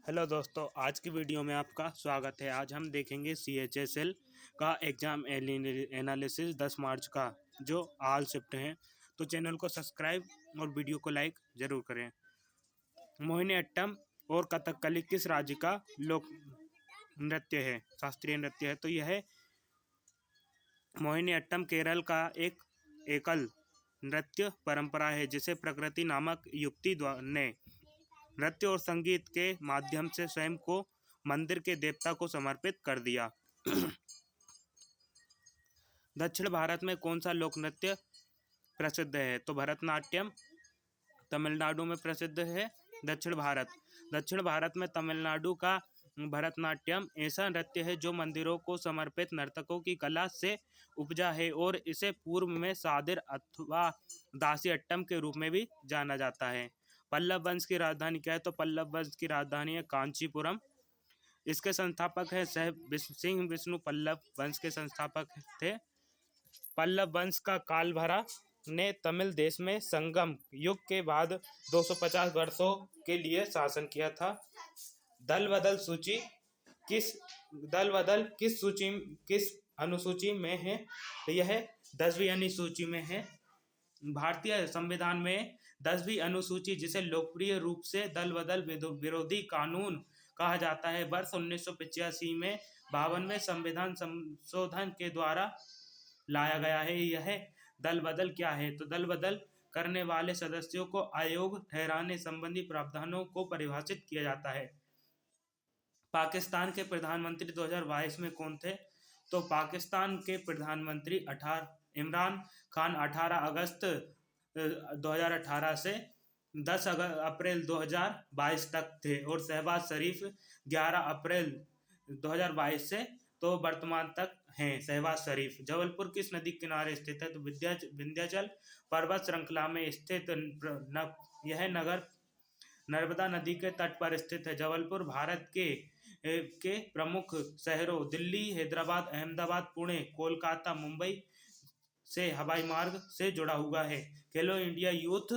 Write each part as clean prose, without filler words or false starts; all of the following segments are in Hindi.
हेलो दोस्तों, आज की वीडियो में आपका स्वागत है। आज हम देखेंगे CHSL का एग्ज़ाम एनालिसिस 10 मार्च का, जो ऑल शिफ्ट हैं। तो चैनल को सब्सक्राइब और वीडियो को लाइक ज़रूर करें। मोहिनीअट्टम और कथकली किस राज्य का लोक नृत्य है, शास्त्रीय नृत्य है? तो यह मोहिनीअट्टम केरल का एक एकल नृत्य परंपरा है, जिसे प्रकृति नामक युक्ति ने नृत्य और संगीत के माध्यम से स्वयं को मंदिर के देवता को समर्पित कर दिया। दक्षिण भारत में कौन सा लोक नृत्य प्रसिद्ध है? तो भरतनाट्यम तमिलनाडु में प्रसिद्ध है। दक्षिण भारत में तमिलनाडु का भरतनाट्यम ऐसा नृत्य है जो मंदिरों को समर्पित नर्तकों की कला से उपजा है, और इसे पूर्व में सादिर अथवा दासी के रूप में भी जाना जाता है। पल्लव वंश की राजधानी क्या है? तो पल्लव वंश की राजधानी है कांचीपुरम। इसके संस्थापक है सिंह विष्णु पल्लव वंश के संस्थापक थे। पल्लव वंश का कालभरा ने तमिल देश में संगम युग के बाद 250 वर्षों के लिए शासन किया था। दल बदल किस अनुसूची में है? तो यह 10वीं अनुसूची में है। भारतीय संविधान में 10वीं अनुसूची, जिसे लोकप्रिय रूप से दल बदल विरोधी कानून कहा जाता है, वर्ष 1985 में 52वें संविधान संशोधन के द्वारा लाया गया है। यह दल बदल क्या है? तो दल बदल करने वाले सदस्यों को अयोग्य ठहराने संबंधी प्रावधानों को परिभाषित किया जाता है। पाकिस्तान के प्रधानमंत्री 2022 में कौन थे? तो पाकिस्तान के प्रधानमंत्री इमरान खान 18 अगस्त 2018 से 10 अप्रैल 2022 तक थे, और शहबाज शरीफ 11 अप्रैल 2022 से तो वर्तमान तक हैं शहबाज शरीफ। जबलपुर किस नदी के किनारे स्थित है? तो विंध्याचल पर्वत श्रृंखला में स्थित यह नगर नर्मदा नदी के तट पर स्थित है। जबलपुर भारत के प्रमुख शहरों दिल्ली, हैदराबाद, अहमदाबाद, पुणे, कोलकाता, मुंबई से हवाई मार्ग से जुड़ा हुआ है। खेलो इंडिया यूथ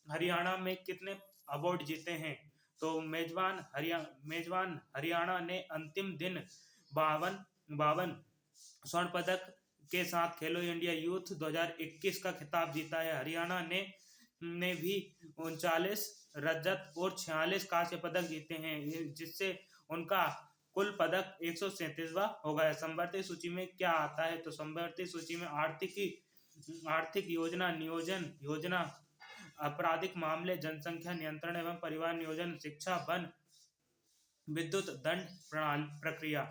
हरियाणा में कितने अवार्ड जीते हैं? तो मेजबान हरियाणा ने अंतिम दिन 52 स्वर्ण पदक के साथ खेलो इंडिया यूथ 2021 का खिताब जीता है। हरियाणा ने भी 39 रजत और 46 कांस्य पदक जीते हैं, जिससे उनका कुल पदक 137वां हो गया। संवर्ती सूची में क्या आता है? तो संवर्ती सूची में आर्थिक योजना, नियोजन योजना, आपराधिक मामले, जनसंख्या नियंत्रण एवं परिवार नियोजन, शिक्षा, वन, विद्युत, दंड प्रक्रिया।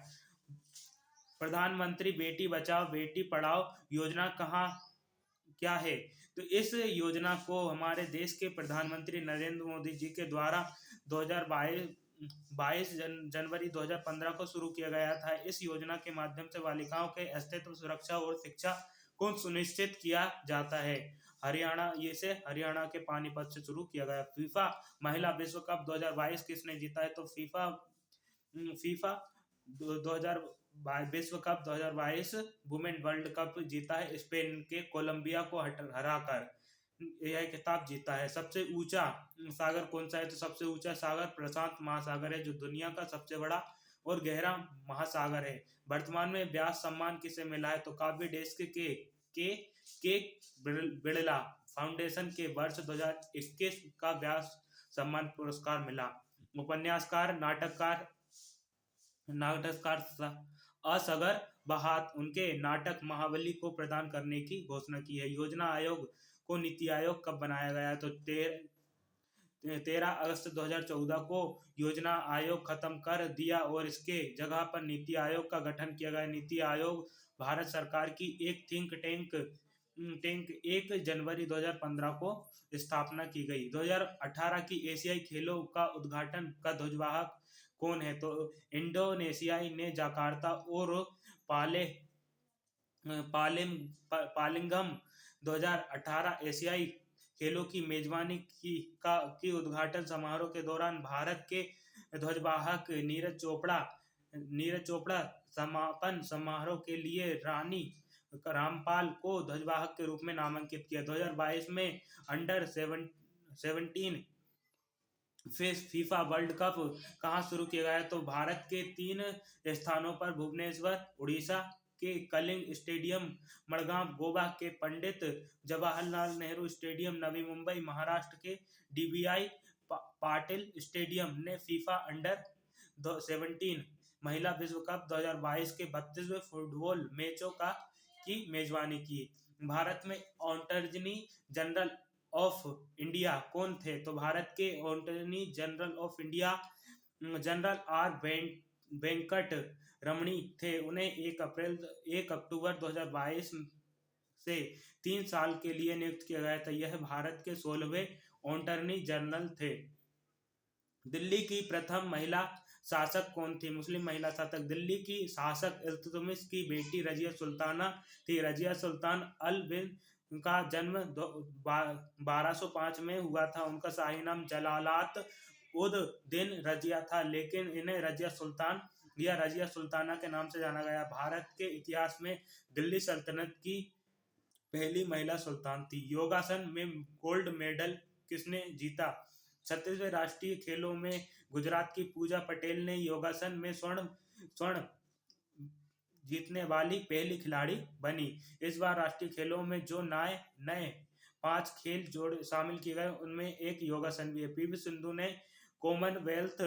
प्रधानमंत्री बेटी बचाओ बेटी पढ़ाओ योजना क्या है? तो इस योजना को हमारे देश के प्रधानमंत्री नरेंद्र मोदी जी के द्वारा 22 जनवरी 2015 को शुरू किया गया था। इस योजना के माध्यम से बालिकाओं के अस्तित्व, सुरक्षा और शिक्षा को सुनिश्चित किया जाता है। हरियाणा के पानीपत से शुरू किया गया। फीफा महिला विश्व कप 2022 किसने जीता है? तो फीफा 2000 विश्व कप 2022 वुमेन वर्ल्ड कप जीता है, स्पेन के कोलंबिया को हराकर यह खिताब जीता है। सबसे ऊंचा सागर कौन सा है? तो सबसे ऊंचा सागर प्रशांत महासागर है, जो दुनिया का सबसे बड़ा और गहरा महासागर है। वर्तमान में व्यास सम्मान किसे मिला है? तो काव्य डेस्क के बिड़ला फाउंडेशन के वर्ष 2021 का व्यास सम्मान पुरस्कार मिला। उपन्यासकार, नाटककार असगर बहात उनके नाटक महाबली को प्रदान करने की घोषणा की है। योजना आयोग को नीति आयोग कब बनाया गया? तो 13 अगस्त 2014 को योजना आयोग खत्म कर दिया और इसके जगह पर नीति आयोग का गठन किया गया। नीति आयोग भारत सरकार की एक थिंक टैंक 1 जनवरी 2015 को स्थापना की गई। 2018 की एशियाई खेलों का उद्घाटन का ध्वजवाहक कौन है? तो इंडोनेशियाई ने जकार्ता और पालिंगम 2018 एशियाई खेलों की मेजबानी की उद्घाटन समारोह के दौरान भारत के ध्वजवाहक नीरज चोपड़ा समापन समारोह के लिए रानी रामपाल को ध्वजवाहक के रूप में नामांकित किया। 2022 में अंडर 17 फीफा वर्ल्ड कप कहाँ शुरू किया गया? तो भारत के 3 स्थानों पर: भुवनेश्वर उड़ीसा के कलिंग स्टेडियम, मड़गांव गोवा के पंडित जवाहरलाल नेहरू स्टेडियम, नवी मुंबई महाराष्ट्र के डीबीआई पाटिल स्टेडियम ने फीफा अंडर 17 महिला विश्व कप 2022 के 32वें फुटबॉल मैचों की मेजबानी की। भारत में अटॉर्नी जनरल ऑफ इंडिया कौन थे? तो भारत के attorney general of India general R Venkataramani थे। उन्हें 1 अक्टूबर 2022 से 3 साल के लिए नियुक्त किया गया था। यह भारत के 16वें अटॉर्नी जनरल थे। दिल्ली की प्रथम महिला शासक कौन थी? मुस्लिम महिला शासक। दिल्ली की शासक इल्तुतमिश की बेटी रजिया सुल्ताना थी। रजिया सुल्तान अल बिन का जन्म 1205 में हुआ था। उनका शाही नाम जलालात उद दिन रजिया था, लेकिन इन्हें रजिया सुल्तान या रजिया सुल्ताना के नाम से जाना गया। भारत के इतिहास में दिल्ली सल्तनत की पहली महिला सुल्तान थी। योगासन में गोल्ड मेडल किसने जीता? 36वें राष्ट्रीय खेलों में गुजरात की पूजा पटेल ने योगासन में स्वर्ण जीतने वाली पहली खिलाड़ी बनी। इस बार राष्ट्रीय खेलों में जो नए 5 खेल शामिल किए गए, उनमें एक योगासन भी है। पीवी सिंधु ने कॉमनवेल्थ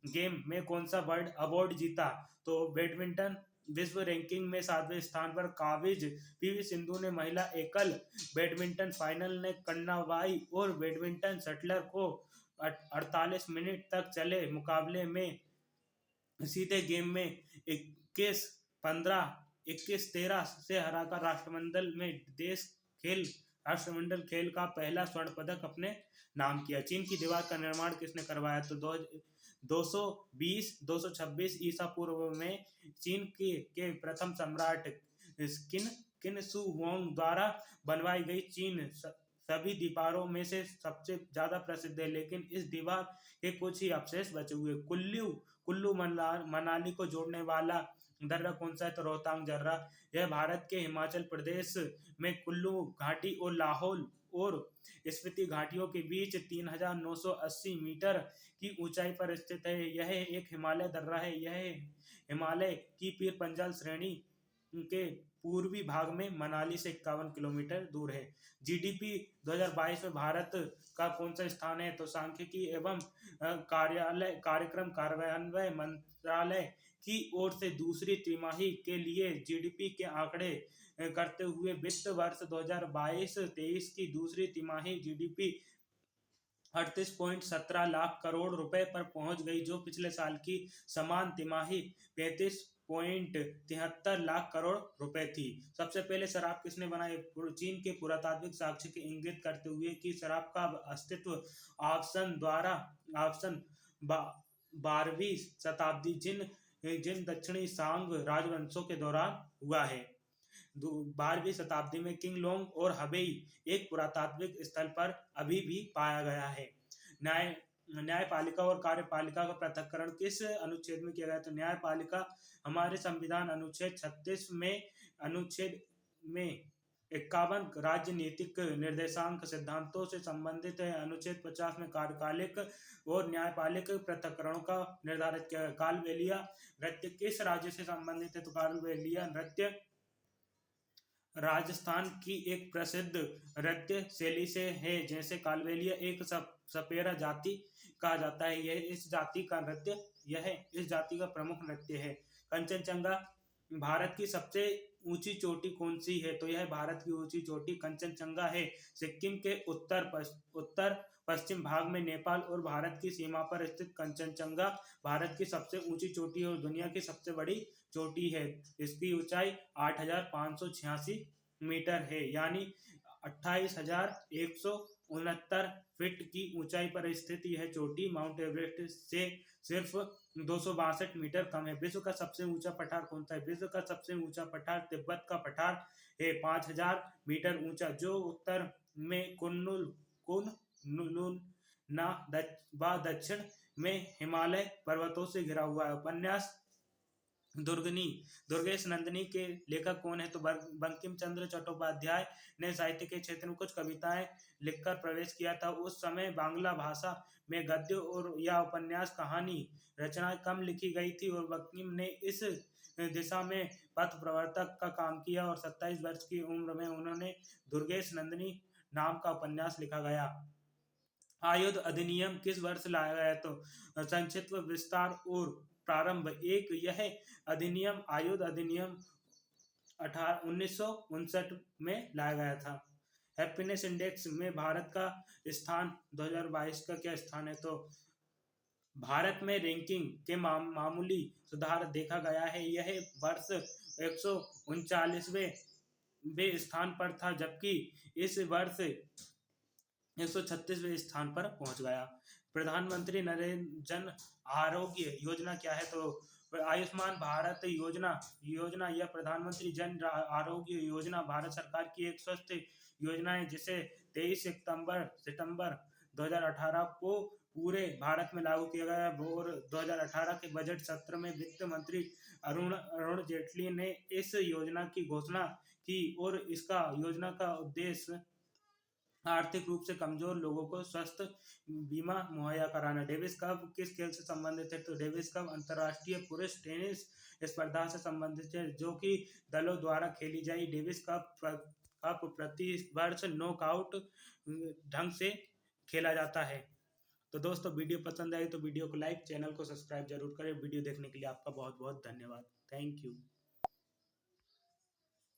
गेम में कौन सा वर्ल्ड अवार्ड जीता? तो बैडमिंटन। विश्व रैंकिंग में 7वें स्थान पर काबिज पीवी सिंधु ने महिला एकल बैडमिंटन फाइनल में कन्नाबाई और बैडमिंटन शटलर को 48 मिनट तक चले मुकाबले में सीधे गेम में 21-15, 21-13 से हराकर राष्ट्रमंडल खेल का पहला स्वर्ण पदक अपने नाम किया। चीन की दीवार का निर्माण किसने करवाया? तो 226 ईसा पूर्व में चीन के प्रथम सम्राट किन शु हुआंग द्वारा बनवाई गई। चीन सभी दीवारों में से सबसे ज्यादा प्रसिद्ध है, लेकिन इस दीवार के कुछ ही अवशेष बचे हुए। कुल्लू मनाली को जोड़ने वाला दर्रा कौन सा है? तो रोहतांग दर्रा। यह भारत के हिमाचल प्रदेश में कुल्लू घाटी और लाहौल और स्पीति घाटियों के बीच 3980 मीटर की ऊंचाई पर स्थित है। यह एक हिमालय दर्रा है। यह हिमालय की पीर पंजाल श्रेणी के पूर्वी भाग में मनाली से 51 किलोमीटर दूर है। जीडीपी 2022 में भारत का कौन सा स्थान है? तो सांख्यिकी एवं कार्यक्रम कार्यान्वयन मंत्रालय की ओर से दूसरी तिमाही के लिए जीडीपी के आंकड़े करते हुए वित्त वर्ष 2022-23 की दूसरी तिमाही जीडीपी 38.17 लाख करोड़ रुपए पर पहुंच गई, जो पिछले साल की समान तिमाही 35.73 लाख करोड़ रुपए थी। सबसे पहले शराब किसने बनाई? चीन के पुरातात्विक साक्ष्य के इंगित करते हुए कि शराब का अस्तित्व ऑप्शन 12वीं शताब्दी जिन दक्षिणी सांग राजवंशों के दौरान हुआ है। 12वीं शताब्दी में किंगलोंग और हबेई एक पुरातात्विक स्थल पर अभी भी पाया गया है। न्यायपालिका और कार्यपालिका का पृथक्करण किस अनुच्छेद में किया गया? तो न्यायपालिका हमारे संविधान अनुच्छेद 36 में अनुच्छेद में 51 राजनीतिक निर्देशांक सिद्धांतों से संबंधित है। अनुच्छेद 50 में कार्यपालिक और न्यायपालिक पृथक्करणों का निर्धारित किया। कालबेलिया नृत्य किस राज्य से संबंधित है? तो कालबेलिया नृत्य राजस्थान की एक प्रसिद्ध नृत्य शैली से है। जैसे कालबेलिया एक सपेरा जाति कहा जाता है। यह इस जाति का प्रमुख नृत्य है। कंचनजंगा भारत की सबसे ऊंची चोटी कौन सी है? तो यह भारत की ऊंची चोटी कंचनजंगा है। सिक्किम के उत्तर पश्चिम भाग में नेपाल और भारत की सीमा पर स्थित कंचनजंगा भारत की सबसे ऊंची चोटी और दुनिया की सबसे बड़ी चोटी है। इसकी ऊंचाई 8586 मीटर है, यानी 28,169 फीट की ऊंचाई पर स्थित यह चोटी माउंट एवरेस्ट से सिर्फ 262 मीटर कम है। विश्व का सबसे ऊंचा पठार कौन सा है? विश्व का सबसे ऊंचा पठार तिब्बत का पठार है, 5000 मीटर ऊंचा, जो उत्तर में कुनलुन व दक्षिण में हिमालय पर्वतों से घिरा हुआ है। उपन्यास दुर्गनी दुर्गेश नंदिनी के लेखक कौन है? तो बंकिम चंद्र चट्टोपाध्याय ने साहित्य के क्षेत्र में कुछ कविताएं लिखकर प्रवेश किया था। उस समय बांग्ला भाषा में गद्य और या उपन्यास कहानी रचनाएं कम लिखी गई थी और बंकिम ने इस दिशा में पथ प्रवर्तक का काम किया और 27 वर्ष की उम्र में उन्होंने दुर्गेश नंदिनी नाम का उपन्यास लिखा गया। आयुध अधिनियम किस वर्ष लाया गया? तो संक्षिप्त विस्तार और प्रारंभ एक। यह अधिनियम आयुध अधिनियम 1959 में लाया गया था। हैप्पीनेस इंडेक्स में भारत का स्थान 2022 का क्या स्थान है? तो भारत में रैंकिंग के मामूली सुधार देखा गया है। यह वर्ष 139वें स्थान पर था, जबकि इस वर्ष 136वें स्थान पर पहुंच गया। प्रधानमंत्री नरेंद्र जन आरोग्य योजना क्या है? तो आयुष्मान भारत योजना या प्रधानमंत्री जन आरोग्य योजना भारत सरकार की एक स्वास्थ्य योजना है, जिसे 23 सितंबर 2018 को पूरे भारत में लागू किया गया। और 2018 के बजट सत्र में वित्त मंत्री अरुण जेटली ने इस योजना की घोषणा की और इसका योजना का उद्देश्य आर्थिक रूप से कमजोर लोगों को स्वास्थ्य बीमा मुहैया कराना। डेविस कप किस खेल से संबंधित है? तो डेविस कप अंतर्राष्ट्रीय पुरुष टेनिस स्पर्धा से संबंधित है, जो कि दलों द्वारा खेली जाए। डेविस कप प्रति वर्ष नॉकआउट ढंग से खेला जाता है। तो दोस्तों, वीडियो पसंद आई तो वीडियो को लाइक, चैनल को सब्सक्राइब जरूर करें। वीडियो देखने के लिए आपका बहुत बहुत धन्यवाद। Thank you.